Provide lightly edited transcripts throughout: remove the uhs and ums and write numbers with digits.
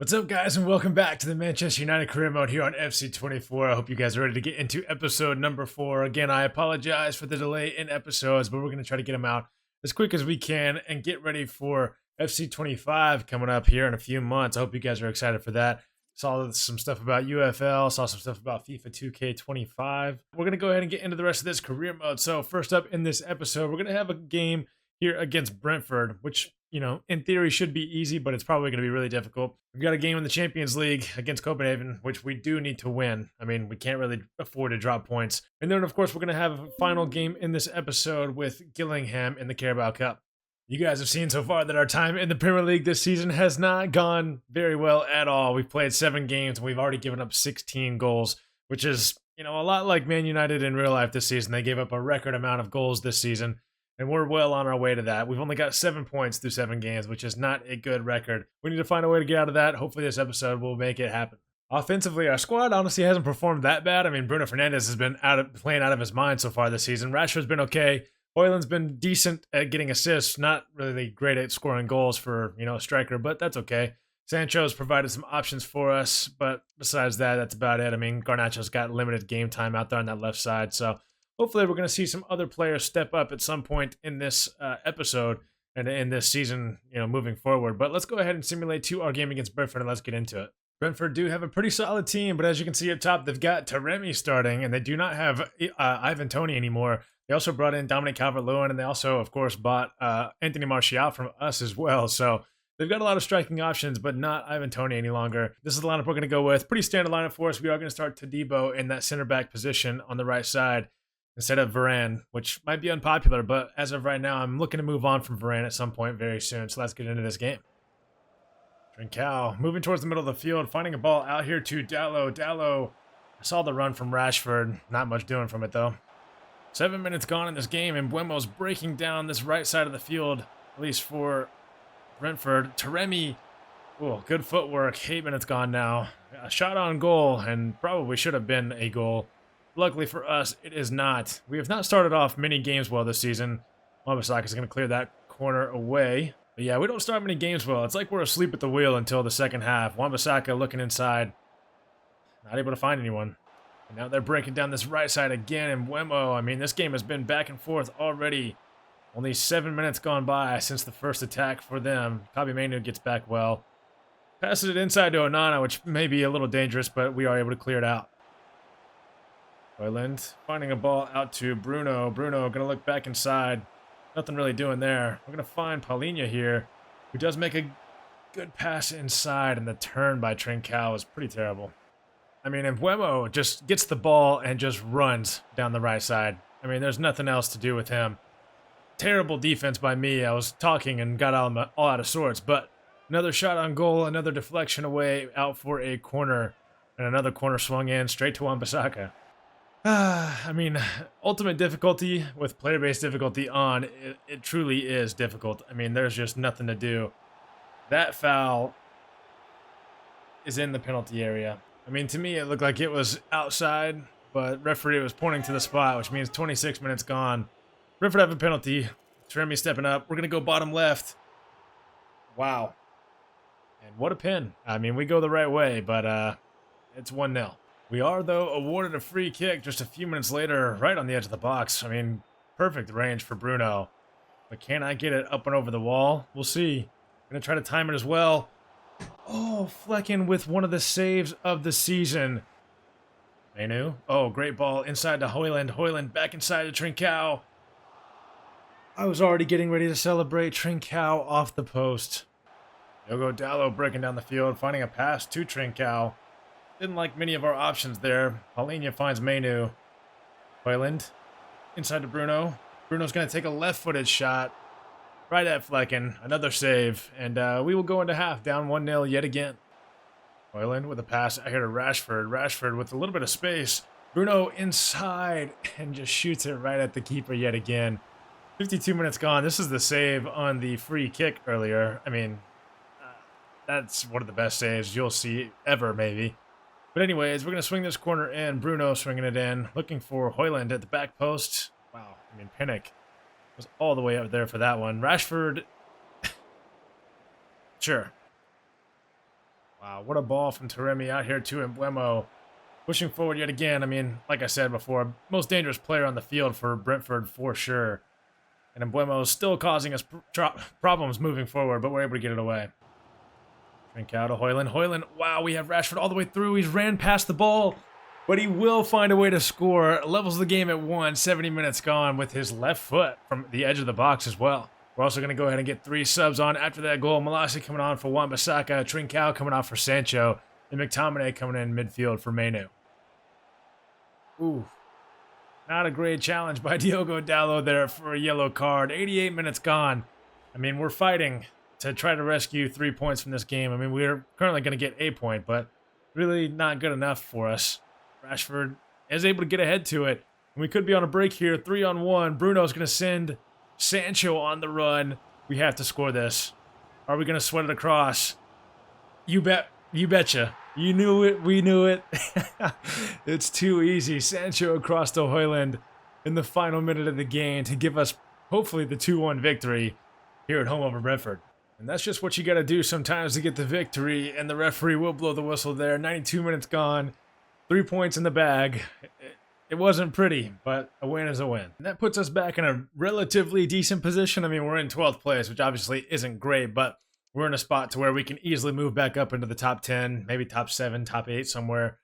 What's up, guys, and welcome back to the Manchester United career mode here on FC24. I hope you guys are ready to get into episode number 4. Again, I apologize for the delay in episodes, but we're going to try to get them out as quick as we can and get ready for FC25 coming up here in a few months. I hope you guys are excited for that. Saw some stuff about UFL, saw some stuff about FIFA 2K25. We're going to go ahead and get into the rest of this career mode. So first up in this episode, we're going to have a game here against Brentford, which, you know, in theory should be easy, but it's probably going to be really difficult. We've got a game in the Champions League against Copenhagen, which we do need to win. I mean, we can't really afford to drop points. And then, of course, we're going to have a final game in this episode with Gillingham in the Carabao Cup. You guys have seen so far that our time in the Premier League this season has not gone very well at all. We've played 7 games, and we've already given up 16 goals, which is, you know, a lot like Man United in real life this season. They gave up a record amount of goals this season, and we're well on our way to that. We've only got 7 points through 7 games, which is not a good record. We need to find a way to get out of that. Hopefully this episode will make it happen. Offensively, our squad honestly hasn't performed that bad. I mean, Bruno Fernandes has been playing out of his mind so far this season. Rashford's been okay. Højlund's been decent at getting assists, not really great at scoring goals for, you know, a striker, but that's okay. Sancho's provided some options for us, but besides that, that's about it. I mean, Garnacho's got limited game time out there on that left side, so hopefully we're going to see some other players step up at some point in this episode and in this season, you know, moving forward. But let's go ahead and simulate to our game against Brentford and let's get into it. Brentford do have a pretty solid team, but as you can see up top, they've got Taremi starting, and they do not have Ivan Toney anymore. They also brought in Dominic Calvert-Lewin, and they also, of course, bought Anthony Martial from us as well. So they've got a lot of striking options, but not Ivan Toney any longer. This is the lineup we're going to go with. Pretty standard lineup for us. We are going to start Todibo in that center back position on the right side instead of Varane, which might be unpopular, but as of right now, I'm looking to move on from Varane at some point very soon. So let's get into this game. Trincao moving towards the middle of the field, finding a ball out here to Dalot. Dalot, I saw the run from Rashford. Not much doing from it, though. 7 minutes gone in this game, and Buemo's breaking down this right side of the field, at least for Brentford. Taremi, oh, good footwork. 8 minutes gone now. A shot on goal, and probably should have been a goal. Luckily for us, it is not. We have not started off many games well this season. Wan-Bissaka is going to clear that corner away. But yeah, we don't start many games well. It's like we're asleep at the wheel until the second half. Wan-Bissaka looking inside. Not able to find anyone. And now they're breaking down this right side again. And Buemo, I mean, this game has been back and forth already. Only 7 minutes gone by since the first attack for them. Kobbie Mainoo gets back well. Passes it inside to Onana, which may be a little dangerous, but we are able to clear it out. Højlund finding a ball out to Bruno. Bruno going to look back inside. Nothing really doing there. We're going to find Paulinho here, who does make a good pass inside, and the turn by Trincao is pretty terrible. I mean, and Buemo just gets the ball and just runs down the right side. I mean, there's nothing else to do with him. Terrible defense by me. I was talking and got all out of sorts, but another shot on goal, another deflection away, out for a corner, and another corner swung in straight to Wan-Bissaka. I mean, ultimate difficulty with player-based difficulty on, it truly is difficult. I mean, there's just nothing to do. That foul is in the penalty area. I mean, to me, it looked like it was outside, but referee was pointing to the spot, which means 26 minutes gone. Brentford have a penalty. Taremi stepping up. We're going to go bottom left. Wow. And what a pin. I mean, we go the right way, but it's 1-0. We are, though, awarded a free kick just a few minutes later, right on the edge of the box. I mean, perfect range for Bruno. But can I get it up and over the wall? We'll see. Going to try to time it as well. Oh, Flecken with one of the saves of the season. Mainoo. Oh, great ball inside to Højlund. Højlund back inside to Trincao. I was already getting ready to celebrate. Trincao off the post. Diogo Dalot breaking down the field, finding a pass to Trincao. Didn't like many of our options there. Paulinho finds Mainoo. Højlund inside to Bruno. Bruno's going to take a left-footed shot right at Flecken. Another save. And we will go into half down 1-0 yet again. Højlund with a pass out here to Rashford. Rashford with a little bit of space. Bruno inside and just shoots it right at the keeper yet again. 52 minutes gone. This is the save on the free kick earlier. I mean, that's one of the best saves you'll see ever, maybe. But anyways, we're going to swing this corner in. Bruno swinging it in. Looking for Højlund at the back post. Wow. I mean, Pinnock was all the way up there for that one. Rashford. Sure. Wow, what a ball from Taremi out here to Embuemo. Pushing forward yet again. I mean, like I said before, most dangerous player on the field for Brentford for sure. And Embuemo is still causing us problems moving forward, but we're able to get it away. Drink out of Højlund. Højlund, wow, we have Rashford all the way through. He's ran past the ball, but he will find a way to score. Levels the game at 1, 70 minutes gone with his left foot from the edge of the box as well. We're also going to go ahead and get 3 subs on after that goal. Malasi coming on for Wan-Bissaka, Trincao coming off for Sancho, and McTominay coming in midfield for Mainu. Ooh, not a great challenge by Diogo Dalot there for a yellow card. 88 minutes gone. I mean, we're fighting to try to rescue 3 points from this game. I mean, we're currently going to get a point, but really not good enough for us. Rashford is able to get ahead to it. And we could be on a break here, 3-on-1. Bruno's going to send Sancho on the run. We have to score this. Are we going to sweat it across? You bet. You betcha. You knew it. We knew it. It's too easy. Sancho across to Højlund in the final minute of the game to give us, hopefully, the 2-1 victory here at home over Brentford. And that's just what you got to do sometimes to get the victory, and the referee will blow the whistle there. 92 minutes gone, 3 points in the bag. It wasn't pretty, but a win is a win. And that puts us back in a relatively decent position. I mean, we're in 12th place, which obviously isn't great, but we're in a spot to where we can easily move back up into the top 10, maybe top 7, top 8 somewhere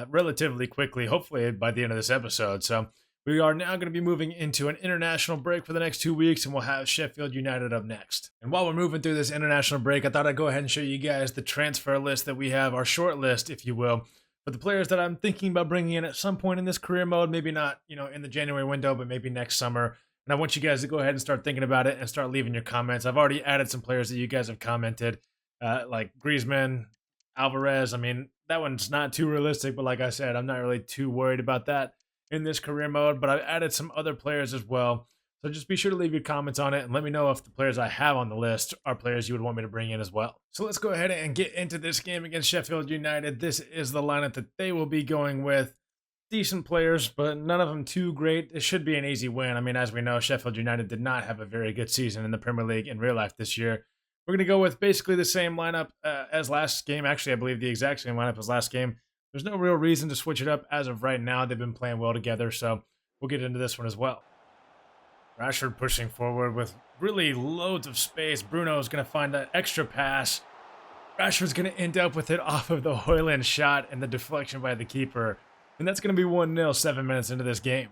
relatively quickly, hopefully by the end of this episode. So we are now going to be moving into an international break for the next 2 weeks, and we'll have Sheffield United up next. And while we're moving through this international break, I thought I'd go ahead and show you guys the transfer list that we have, our short list, if you will, for the players that I'm thinking about bringing in at some point in this career mode, maybe not, in the January window, but maybe next summer. And I want you guys to go ahead and start thinking about it and start leaving your comments. I've already added some players that you guys have commented, like Griezmann, Alvarez. I mean, that one's not too realistic, but like I said, I'm not really too worried about that in this career mode. But I've added some other players as well. So just be sure to leave your comments on it and let me know if the players I have on the list are players you would want me to bring in as well. So let's go ahead and get into this game against Sheffield United. This is the lineup that they will be going with. Decent players, but none of them too great. It should be an easy win. I mean, as we know, Sheffield United did not have a very good season in the Premier League in real life this year. We're going to go with basically the same lineup as last game. Actually, I believe the exact same lineup as last game. There's no real reason to switch it up as of right now. They've been playing well together, so we'll get into this one as well. Rashford pushing forward with really loads of space. Bruno's going to find that extra pass. Rashford's going to end up with it off of the Højlund shot and the deflection by the keeper. And that's going to be 1-0 7 minutes into this game.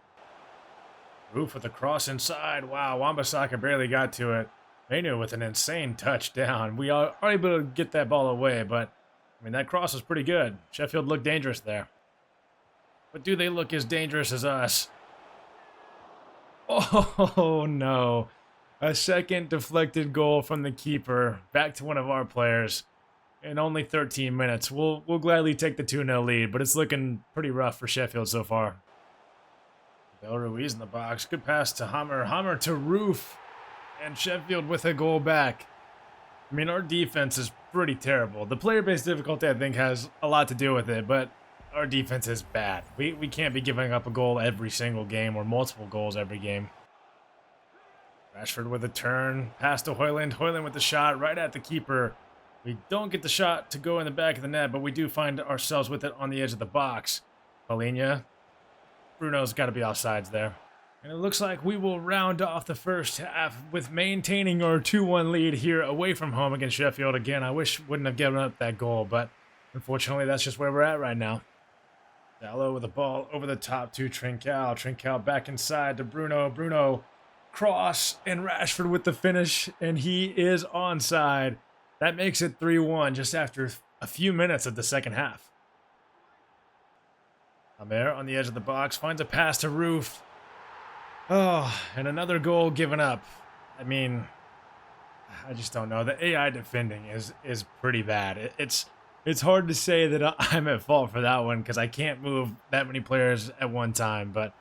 Roof with a cross inside. Wow, Wan-Bissaka barely got to it. Mainu with an insane touchdown. We are able to get that ball away, but I mean, that cross was pretty good. Sheffield looked dangerous there. But do they look as dangerous as us? Oh, no. A second deflected goal from the keeper. Back to one of our players. In only 13 minutes. We'll gladly take the 2-0 lead, but it's looking pretty rough for Sheffield so far. Del Ruiz in the box. Good pass to Hammer. Hammer to Roof. And Sheffield with a goal back. I mean, our defense is pretty terrible. The player-based difficulty, I think, has a lot to do with it, but our defense is bad. We can't be giving up a goal every single game or multiple goals every game. Rashford with a turn. Pass to Højlund. Højlund with the shot right at the keeper. We don't get the shot to go in the back of the net, but we do find ourselves with it on the edge of the box. Paulinho. Bruno's got to be offsides there. And it looks like we will round off the first half with maintaining our 2-1 lead here away from home against Sheffield. Again, I wish wouldn't have given up that goal, but unfortunately that's just where we're at right now. Dalot with the ball over the top to Trincao. Trincao back inside to Bruno. Bruno cross and Rashford with the finish, and he is onside. That makes it 3-1 just after a few minutes of the second half. Amer on the edge of the box finds a pass to Roof. Oh, and another goal given up. I mean, I just don't know. The AI defending is pretty bad. It's hard to say that I'm at fault for that one because I can't move that many players at one time, but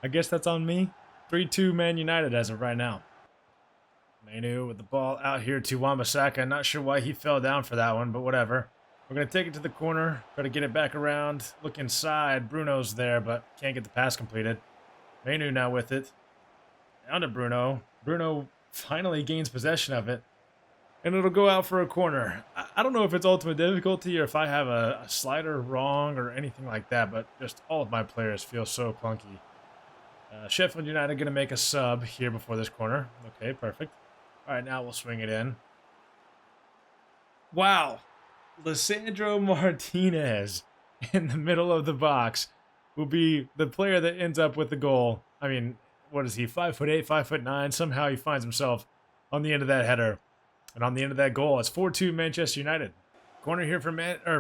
I guess that's on me. 3-2 Man United as of right now. Mainu with the ball out here to Wan-Bissaka. Not sure why he fell down for that one, but whatever. We're going to take it to the corner. Try to get it back around. Look inside. Bruno's there, but can't get the pass completed. Mainu now with it. Down to Bruno. Bruno finally gains possession of it. and it'll go out for a corner. I don't know if it's ultimate difficulty or if I have a slider wrong or anything like that, but just all of my players feel so clunky. Sheffield United going to make a sub here before this corner. Okay, perfect. All right, now we'll swing it in. Wow. Lisandro Martinez in the middle of the box will be the player that ends up with the goal. I mean, what is he, 5'8", 5'9"? Somehow he finds himself on the end of that header. And on the end of that goal, it's 4-2 Manchester United. Corner here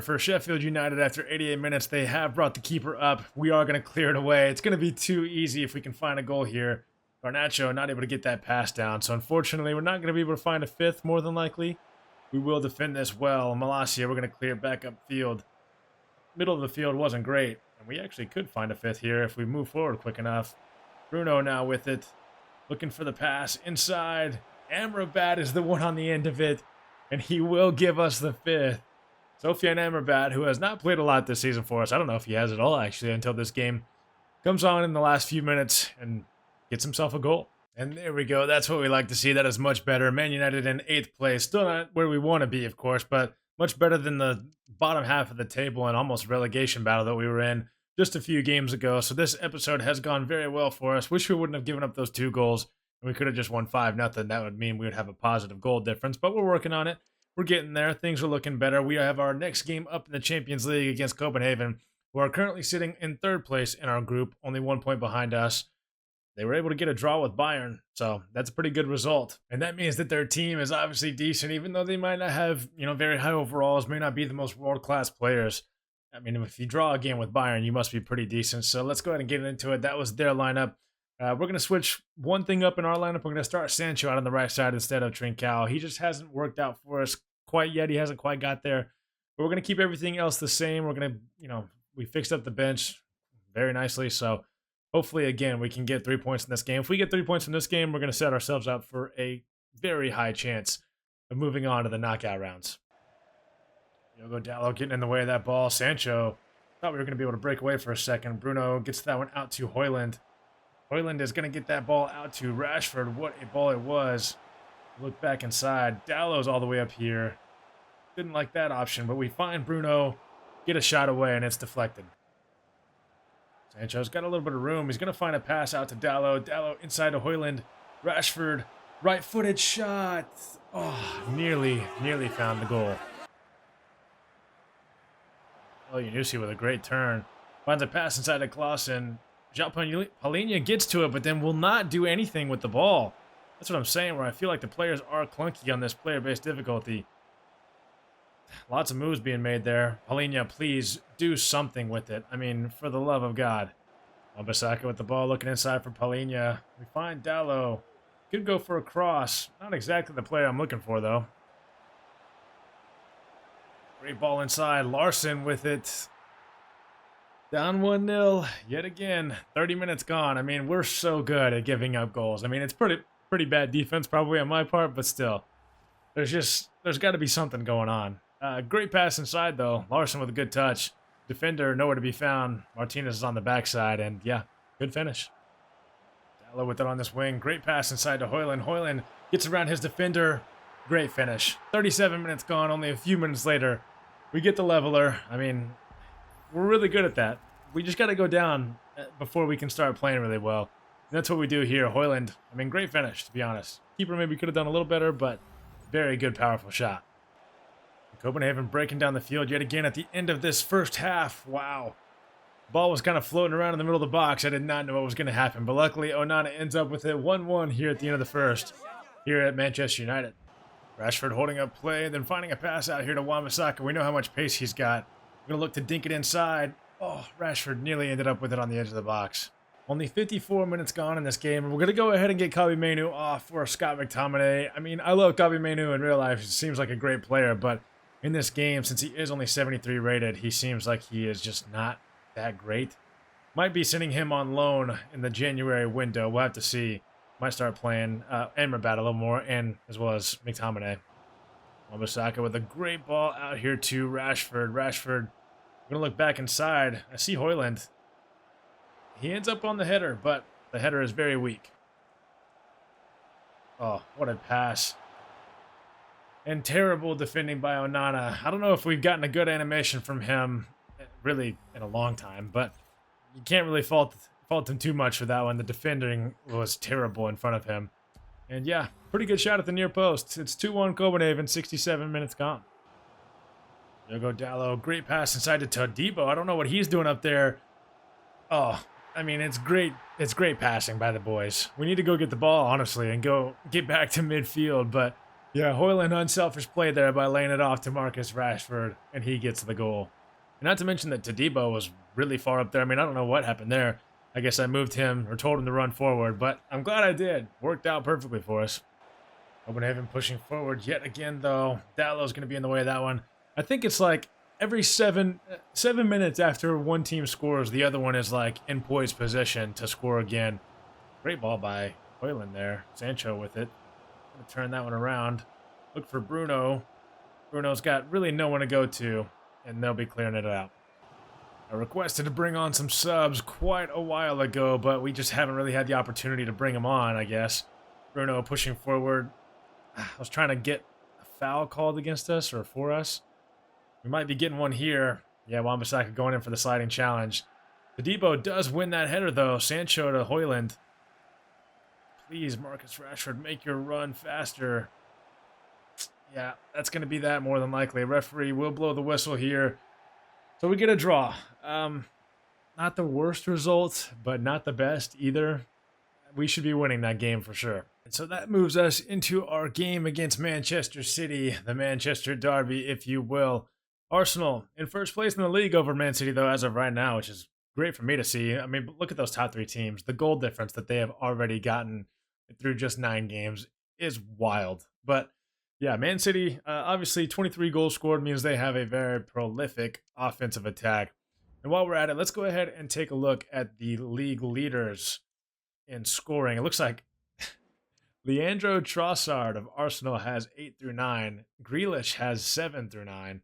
for Sheffield United after 88 minutes. They have brought the keeper up. We are going to clear it away. It's going to be too easy if we can find a goal here. Garnacho not able to get that pass down. So unfortunately, we're not going to be able to find a fifth more than likely. We will defend this well. Malacia, we're going to clear it back upfield. Middle of the field wasn't great. And we actually could find a fifth here if we move forward quick enough. Bruno now with it. Looking for the pass inside. Amrabat is the one on the end of it. And he will give us the fifth. Sofiane Amrabat, who has not played a lot this season for us. I don't know if he has at all, actually, until this game comes on in the last few minutes and gets himself a goal. And there we go. That's what we like to see. That is much better. Man United in 8th place. Still not where we want to be, of course, but much better than the bottom half of the table and almost relegation battle that we were in just a few games ago. So this episode has gone very well for us. Wish we wouldn't have given up those 2 goals. And we could have just won 5-0. That would mean we would have a positive goal difference, but we're working on it. We're getting there. Things are looking better. We have our next game up in the Champions League against Copenhagen, who are currently sitting in 3rd place in our group, only 1 point behind us. They were able to get a draw with Bayern, so that's a pretty good result. And that means that their team is obviously decent, even though they might not have, very high overalls, may not be the most world-class players. I mean, if you draw a game with Bayern, you must be pretty decent. So let's go ahead and get into it. That was their lineup. We're going to switch one thing up in our lineup. We're going to start Sancho out on the right side instead of Trincao. He just hasn't worked out for us quite yet. He hasn't quite got there. But we're going to keep everything else the same. We're going to, we fixed up the bench very nicely. So hopefully, again, we can get 3 points in this game. If we get 3 points in this game, we're going to set ourselves up for a very high chance of moving on to the knockout rounds. Diogo Dalot getting in the way of that ball. Sancho thought we were going to be able to break away for a second. Bruno gets that one out to Højlund. Højlund is going to get that ball out to Rashford. What a ball it was. Look back inside. Dalot's all the way up here. Didn't like that option, but we find Bruno, get a shot away, and it's deflected. Sancho's got a little bit of room. He's going to find a pass out to Dalot. Dalot inside to Højlund. Rashford, right-footed shot. Oh, nearly found the goal. Oh, Yunusi with a great turn. Finds a pass inside to Klaassen. João Palhinha gets to it, but then will not do anything with the ball. That's what I'm saying, where I feel like the players are clunky on this player-based difficulty. Lots of moves being made there. Palhinha, please do something with it. I mean, for the love of God. Wan-Bissaka with the ball looking inside for Palhinha. We find Dalot. Could go for a cross. Not exactly the player I'm looking for, though. Great ball inside. Larson with it. Down 1-0 yet again. 30 minutes gone. I mean, we're so good at giving up goals. I mean, it's pretty bad defense probably on my part, but still. There's got to be something going on. Great pass inside, though. Larson with a good touch. Defender nowhere to be found. Martinez is on the backside, and yeah, good finish. Dalot with it on this wing. Great pass inside to Højlund. Højlund gets around his defender. Great finish. 37 minutes gone. Only a few minutes later, we get the leveler. I mean, we're really good at that. We just got to go down before we can start playing really well. And that's what we do here. Højlund, I mean, great finish, to be honest. Keeper maybe could have done a little better, but very good, powerful shot. Copenhagen breaking down the field yet again at the end of this first half. Wow. Ball was kind of floating around in the middle of the box. I did not know what was going to happen, but luckily Onana ends up with it 1-1 here at the end of the first here at Manchester United. Rashford holding up play, then finding a pass out here to Wan-Bissaka. We know how much pace he's got. We're going to look to dink it inside. Oh, Rashford nearly ended up with it on the edge of the box. Only 54 minutes gone in this game. We're going to go ahead and get Kobbie Mainoo off for Scott McTominay. I mean, I love Kobbie Mainoo in real life. He seems like a great player, but in this game, since he is only 73 rated, he seems like he is just not that great. Might be sending him on loan in the January window. We'll have to see. Might start playing Amrabat a little more, and as well as McTominay. Wan-Bissaka with a great ball out here to Rashford. Rashford, I'm going to look back inside. I see Højlund. He ends up on the header, but the header is very weak. Oh, what a pass. And terrible defending by Onana. I don't know if we've gotten a good animation from him really in a long time, but you can't really fault him too much for that one. The defending was terrible in front of him. And yeah, pretty good shot at the near post. It's 2-1 Copenhagen, 67 minutes gone. Diogo Dalot, great pass inside to Todibo. I don't know what he's doing up there. Oh, I mean, it's great. It's great passing by the boys. We need to go get the ball, honestly, and go get back to midfield. But yeah, Højlund unselfish play there by laying it off to Marcus Rashford, and he gets the goal. And not to mention that Todibo was really far up there. I mean, I don't know what happened there. I guess I moved him or told him to run forward, but I'm glad I did. Worked out perfectly for us. Copenhagen pushing forward yet again, though. Dalot's going to be in the way of that one. I think it's like every seven minutes after one team scores, the other one is like in poised position to score again. Great ball by Højlund there. Sancho with it. Gonna turn that one around. Look for Bruno. Bruno's got really no one to go to, and they'll be clearing it out. I requested to bring on some subs quite a while ago, but we just haven't really had the opportunity to bring them on, I guess. Bruno pushing forward. I was trying to get a foul called against us or for us. We might be getting one here. Yeah, Wan-Bissaka going in for the sliding challenge. Todibo does win that header, though. Sancho to Højlund. Please, Marcus Rashford, make your run faster. Yeah, that's going to be that more than likely. Referee will blow the whistle here. So we get a draw. Not the worst result, but not the best either. We should be winning that game for sure. And so that moves us into our game against Manchester City, the Manchester Derby, if you will. Arsenal in first place in the league over Man City, though, as of right now, which is great for me to see. I mean, look at those top three teams. The goal difference that they have already gotten through just 9 games is wild. But yeah, Man City, obviously 23 goals scored means they have a very prolific offensive attack. And while we're at it, let's go ahead and take a look at the league leaders in scoring. It looks like Leandro Trossard of Arsenal has 8 through 9. Grealish has 7 through 9.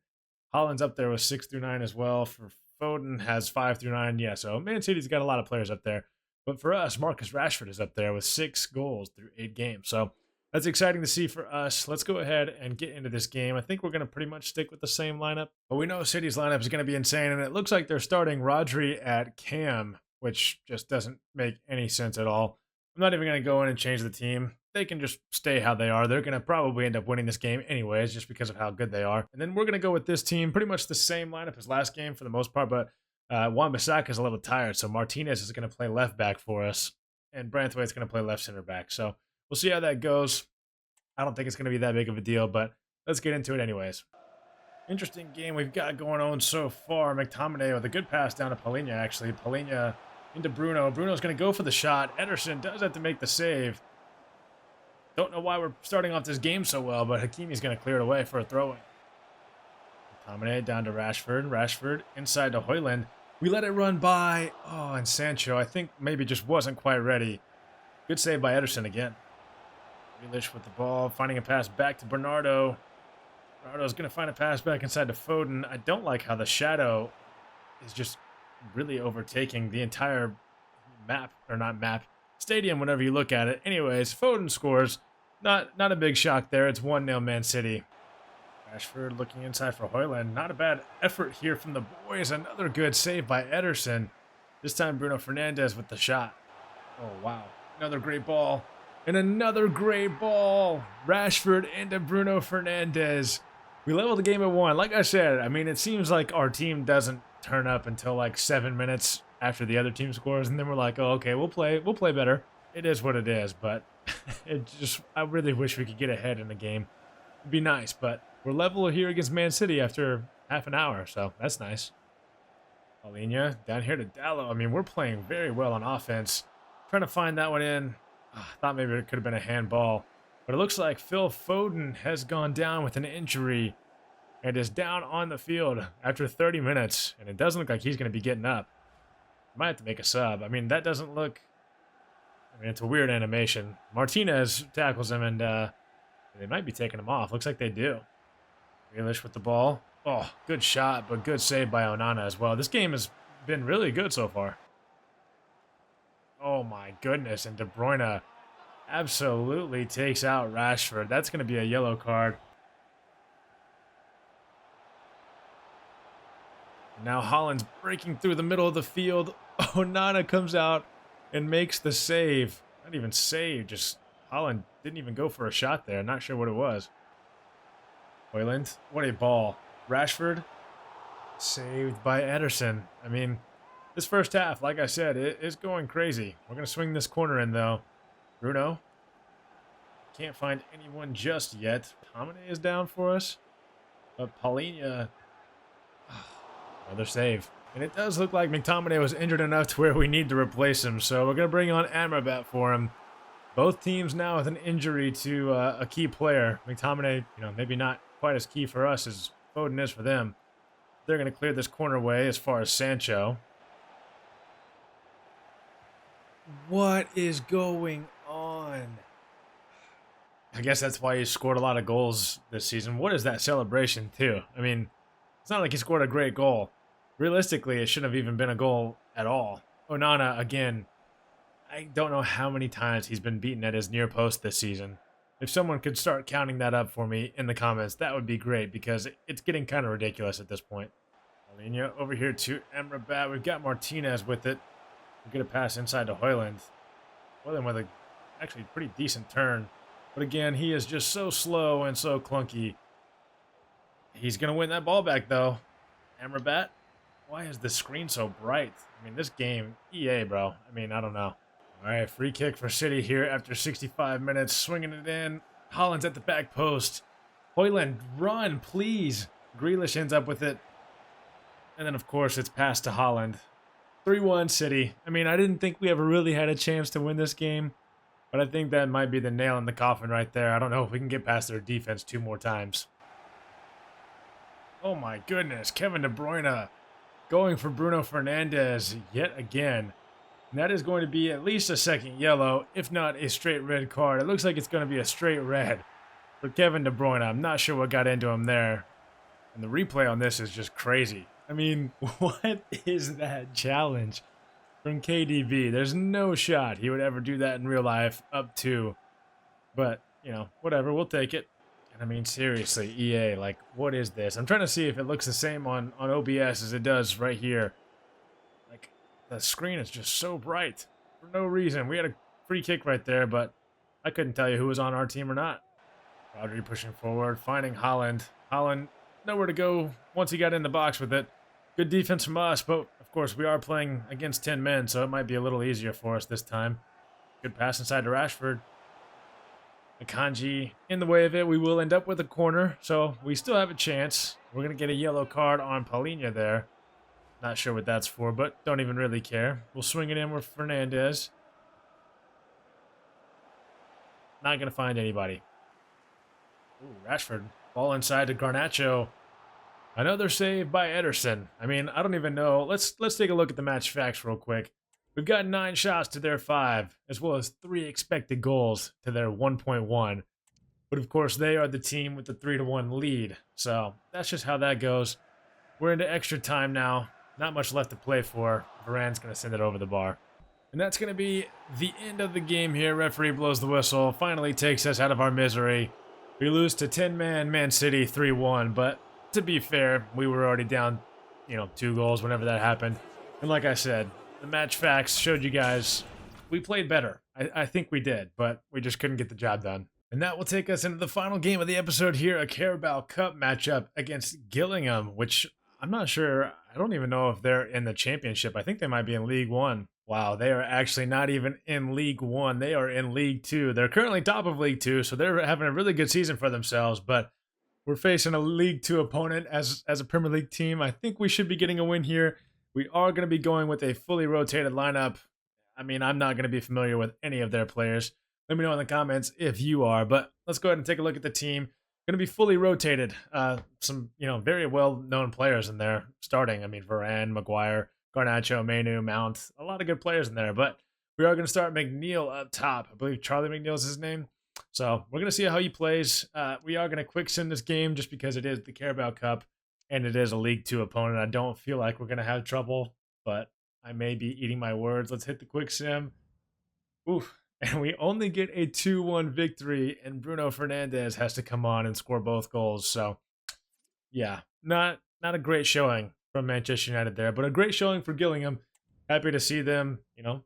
Haaland's up there with 6 through 9 as well. For Foden has 5 through 9. Yeah, so Man City's got a lot of players up there. But for us, Marcus Rashford is up there with 6 goals through 8 games. So that's exciting to see for us. Let's go ahead and get into this game. I think we're going to pretty much stick with the same lineup. But we know City's lineup is going to be insane. And it looks like they're starting Rodri at cam, which just doesn't make any sense at all. I'm not even going to go in and change the team. They can just stay how they are. They're going to probably end up winning this game anyways, just because of how good they are. And then we're going to go with this team, pretty much the same lineup as last game for the most part, but Wan-Bissaka is a little tired, so Martinez is going to play left back for us, and Brentford is going to play left center back. So we'll see how that goes. I don't think it's going to be that big of a deal, but let's get into it anyways. Interesting game we've got going on so far. McTominay with a good pass down to Palhinha, actually. Palhinha into Bruno. Bruno's going to go for the shot. Ederson does have to make the save. Don't know why we're starting off this game so well, but Hakimi's going to clear it away for a throw-in. McTominay down to Rashford. Rashford inside to Højlund. We let it run by. Oh, and Sancho, I think maybe just wasn't quite ready. Good save by Ederson again. Grealish with the ball, finding a pass back to Bernardo. Bernardo's going to find a pass back inside to Foden. I don't like how the shadow is just really overtaking the entire map, or not map, stadium whenever you look at it. Anyways, Foden scores. Not a big shock there. It's 1-0 Man City. Rashford looking inside for Højlund. Not a bad effort here from the boys. Another good save by Ederson. This time Bruno Fernandes with the shot. Oh, wow. Another great ball. And another great ball. Rashford into Bruno Fernandes. We leveled the game at 1. Like I said, I mean, it seems like our team doesn't turn up until like 7 minutes after the other team scores, and then we're like, oh, okay, we'll play better. It is what it is, but I really wish we could get ahead in the game. It'd be nice, but we're level here against Man City after half an hour, so that's nice. Palhinha down here to Dalot. I mean, we're playing very well on offense. Trying to find that one in. I thought maybe it could have been a handball, but it looks like Phil Foden has gone down with an injury and is down on the field after 30 minutes, and it doesn't look like he's going to be getting up. Might have to make a sub. I mean, that doesn't look... I mean, it's a weird animation. Martinez tackles him, and they might be taking him off. Looks like they do. Grealish with the ball. Oh, good shot, but good save by Onana as well. This game has been really good so far. Oh, my goodness. And De Bruyne absolutely takes out Rashford. That's going to be a yellow card. Now Holland's breaking through the middle of the field. Onana comes out and makes the save. Not even save, just Holland didn't even go for a shot there. Not sure what it was. Højlund, what a ball. Rashford, saved by Ederson. I mean, this first half, like I said, it is going crazy. We're going to swing this corner in, though. Bruno. Can't find anyone just yet. Tomine is down for us. But Paulinho, another save. And it does look like McTominay was injured enough to where we need to replace him. So we're going to bring on Amrabat for him. Both teams now with an injury to a key player. McTominay, maybe not quite as key for us as Foden is for them. They're going to clear this corner away as far as Sancho. What is going on? I guess that's why he scored a lot of goals this season. What is that celebration, too? I mean, it's not like he scored a great goal. Realistically, it shouldn't have even been a goal at all. Onana, again, I don't know how many times he's been beaten at his near post this season. If someone could start counting that up for me in the comments, that would be great because it's getting kind of ridiculous at this point. Paulinho over here to Amrabat. We've got Martinez with it. We're going to pass inside to Højlund. Højlund with a actually pretty decent turn. But again, he is just so slow and so clunky. He's going to win that ball back, though. Amrabat. Why is the screen so bright? I mean, this game, EA, bro. I mean, I don't know. All right, free kick for City here after 65 minutes. Swinging it in. Holland's at the back post. Højlund, run, please. Grealish ends up with it. And then, of course, it's passed to Holland. 3-1 City. I mean, I didn't think we ever really had a chance to win this game. But I think that might be the nail in the coffin right there. I don't know if we can get past their defense 2 more times. Oh, my goodness. Kevin De Bruyne going for Bruno Fernandes yet again. And that is going to be at least a second yellow, if not a straight red card. It looks like it's going to be a straight red for Kevin De Bruyne. I'm not sure what got into him there. And the replay on this is just crazy. I mean, what is that challenge from KDB? There's no shot he would ever do that in real life up to. But, whatever. We'll take it. And I mean, seriously, EA, like, what is this? I'm trying to see if it looks the same on OBS as it does right here. Like, the screen is just so bright for no reason. We had a free kick right there, but I couldn't tell you who was on our team or not. Rodri pushing forward, finding Holland. Holland, nowhere to go once he got in the box with it. Good defense from us, but of course we are playing against 10 men, so it might be a little easier for us this time. Good pass inside to Rashford. Akanji in the way of it. We will end up with a corner, so we still have a chance. We're going to get a yellow card on Paulinho there. Not sure what that's for, but don't even really care. We'll swing it in with Fernandez. Not going to find anybody. Ooh, Rashford. Ball inside to Garnacho. Another save by Ederson. I mean, I don't even know. Let's take a look at the match facts real quick. We've got 9 shots to their 5, as well as 3 expected goals to their 1.1. But of course, they are the team with the 3-1 lead. So that's just how that goes. We're into extra time now. Not much left to play for. Varane's going to send it over the bar. And that's going to be the end of the game here. Referee blows the whistle. Finally takes us out of our misery. We lose to 10-man Man City 3-1. But to be fair, we were already down, 2 goals whenever that happened. And like I said, the match facts showed you guys we played better. I think we did, but we just couldn't get the job done. And that will take us into the final game of the episode here, a Carabao Cup matchup against Gillingham, which I'm not sure. I don't even know if they're in the championship. I think they might be in League One. Wow, they are actually not even in League One. They are in League Two. They're currently top of League Two, so they're having a really good season for themselves, but we're facing a League Two opponent as a Premier League team. I think we should be getting a win here. We are going to be going with a fully rotated lineup. I mean, I'm not going to be familiar with any of their players. Let me know in the comments if you are. But let's go ahead and take a look at the team. Going to be fully rotated. Some, very well-known players in there starting. I mean, Varane, Maguire, Garnacho, Manu, Mount. A lot of good players in there. But we are going to start McNeil up top. I believe Charlie McNeil is his name. So we're going to see how he plays. We are going to quick sim this game just because it is the Carabao Cup. And it is a League Two opponent. I don't feel like we're going to have trouble, but I may be eating my words. Let's hit the quick sim. Oof. And we only get a 2-1 victory, and Bruno Fernandes has to come on and score both goals. So, yeah, not a great showing from Manchester United there. But a great showing for Gillingham. Happy to see them,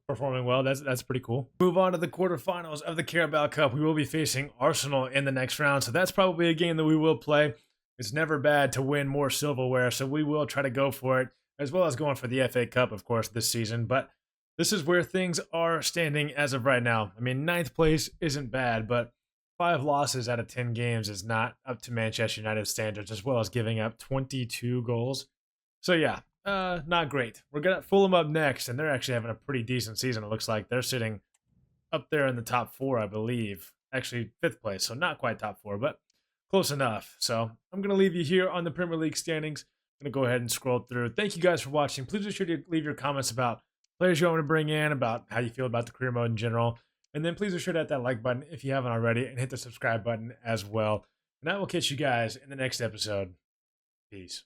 performing well. That's pretty cool. Move on to the quarterfinals of the Carabao Cup. We will be facing Arsenal in the next round, so that's probably a game that we will play. It's never bad to win more silverware, so we will try to go for it, as well as going for the FA Cup, of course, this season. But this is where things are standing as of right now. I mean, 9th place isn't bad, but 5 losses out of 10 games is not up to Manchester United standards, as well as giving up 22 goals. So yeah, not great. We're going to Fulham up next, and they're actually having a pretty decent season. It looks like they're sitting up there in the top 4, I believe. Actually, 5th place, so not quite top 4, but close enough. So I'm going to leave you here on the Premier League standings. I'm going to go ahead and scroll through. Thank you guys for watching. Please be sure to leave your comments about players you want me to bring in, about how you feel about the career mode in general. And then please be sure to hit that like button if you haven't already, and hit the subscribe button as well. And that will catch you guys in the next episode. Peace.